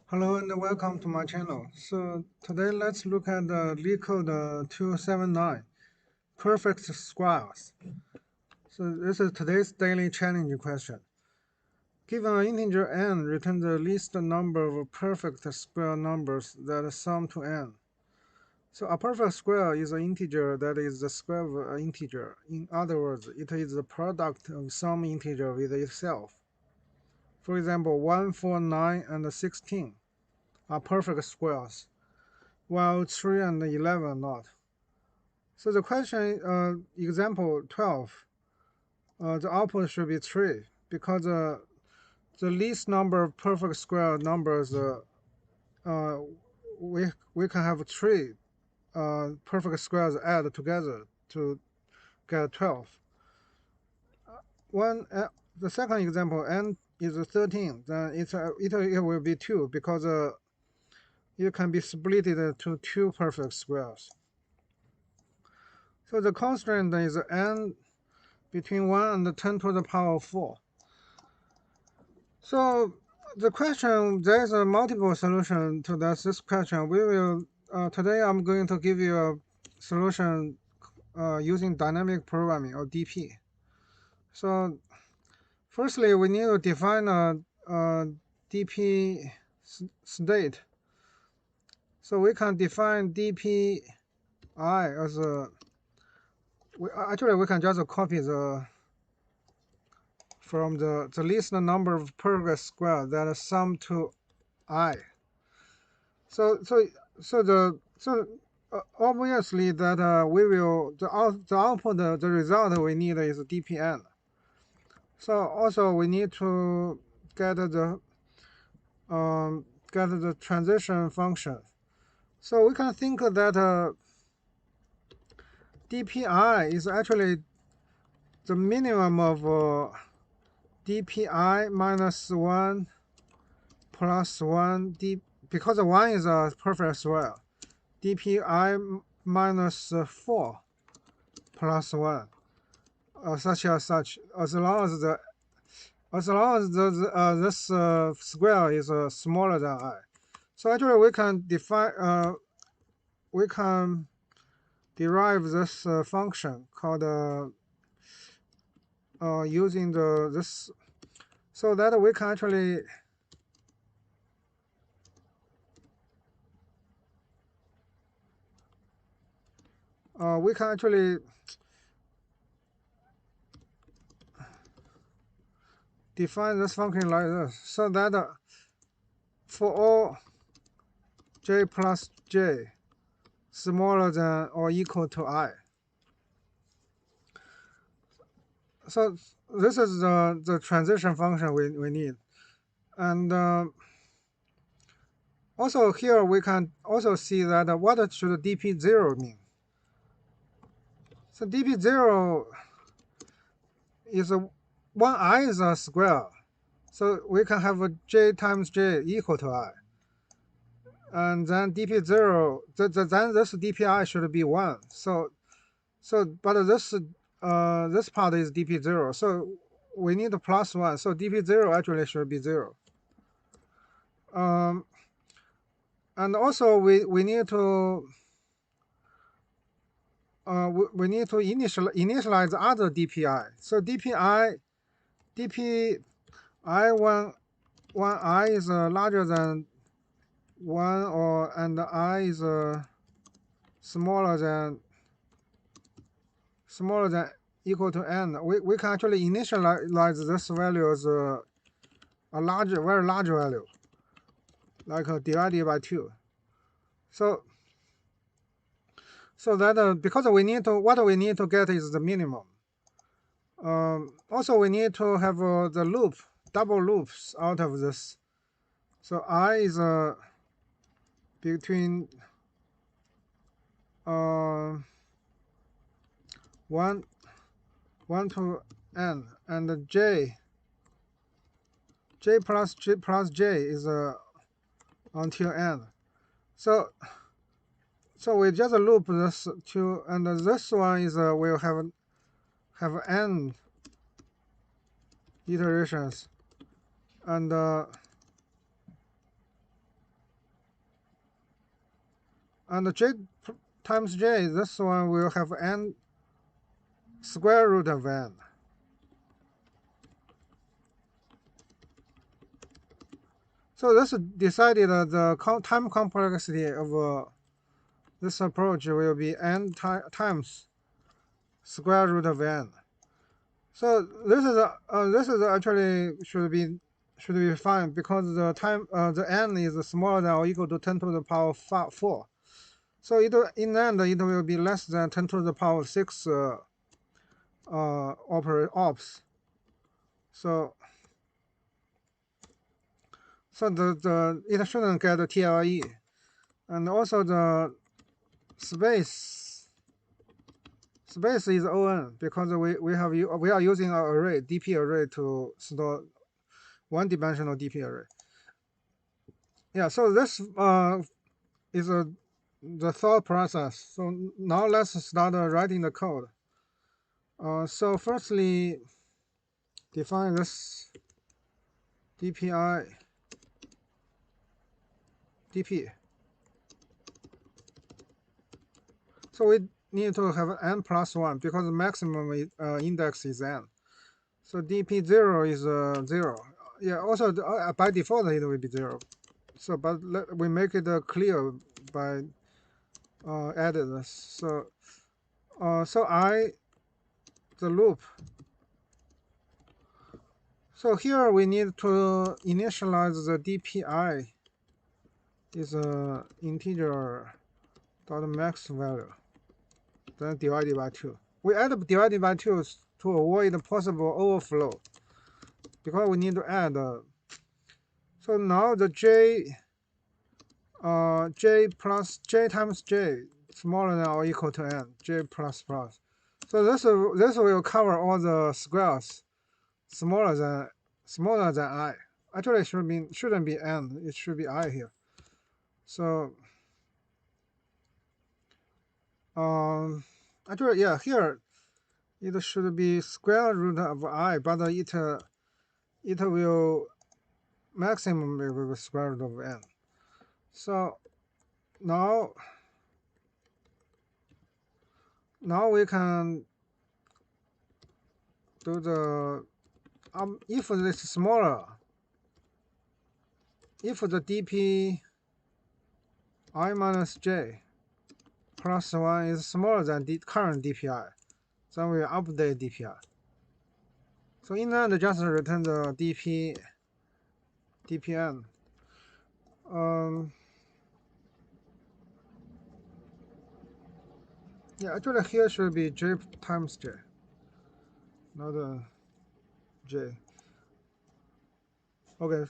Hello and welcome to my channel. So today let's look at the Leetcode 279 perfect squares. So this is today's daily challenge question. Given an integer n, return the least number of perfect square numbers that sum to n. So a perfect square is an integer that is the square of an integer. In other words, it is the product of some integer with itself. For example, 1, 4, 9, and 16 are perfect squares, while 3 and 11 are not. So the question, example 12, the output should be 3 because the least number of perfect square numbers, uh, we can have 3 perfect squares add together to get 12. One, the second example, n is 13, then it will be 2 because it can be split into 2 perfect squares. So the constraint is n between 1 and 10 to the power 4. So the question, there is a multiple solution to this question. We will today I'm going to give you a solution using dynamic programming or DP. So firstly, we need to define a DP state. So we can define DPI as a actually we can just copy the from the least number of perfect square that sum to I. So obviously that we will the output the result we need is dpn. So also we need to get the transition function. So we can think that dpi is actually the minimum of dpi minus 1 plus 1 because 1 is a perfect square. dpi minus 4 plus 1, such as such, as long as this square is smaller than I. So actually we can derive this function called using this, so that we can actually define this function like this, so that for all j plus j smaller than or equal to I. So this is the transition function we need. And also here we can also see that what should dp0 mean. So dp0 is 1i is a square. So we can have a j times j equal to I. And then dp0, then this dpi should be 1. But this part is dp0. So we need a plus 1. So dp0 actually should be 0. And also we need to initialize other DPI. So dpi when I is larger than 1 and I is smaller than equal to n. We can actually initialize this value as a very large value, like divided by 2. So that because what we need to get is the minimum. Also we need to have the double loops out of this. So I is between 1 to n, and j plus j is until n. So we just loop this 2, and this one is will have n iterations, and And j times j, this one will have n square root of n. So this decided the time complexity of this approach will be n times square root of n. So this is actually should be fine because the n is smaller than or equal to 10 to the power 4. So in the end it will be less than 10 to the power 6 ops. So it shouldn't get a TLE, and also the space is on because we are using an array DP array to store one-dimensional DP array. Yeah, so this is the thought process. So now let's start writing the code. So firstly, define this DPI DP. So we need to have n plus 1 because the maximum index is n. So dp0 is 0. Yeah, also by default it will be 0. So but we make it clear by added this. So the loop. So here we need to initialize the dpi is a integer dot max value, then divided by 2. We add divided by 2 to avoid possible overflow because we need to add. So now the j plus j times j smaller than or equal to n, j plus plus. So this will cover all the squares smaller than I. Actually, it shouldn't be n. It should be I here. So actually, yeah, here it should be square root of I, but it will maximum will be square root of n. So now we can do the if this is smaller, if the dp I minus j plus 1 is smaller than the current dpi, then we update dpi. So in the end, just return the dpn. Yeah, actually here should be j times j, not j. Okay,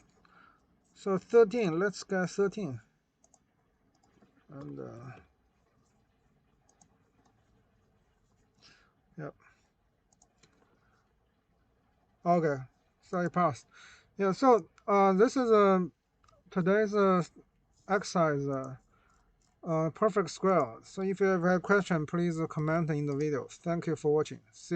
so 13. Let's get 13. And yep. Okay, so it passed. Yeah. So this is today's exercise. Perfect square. So if you have a question, please comment in the video. Thank you for watching. See you.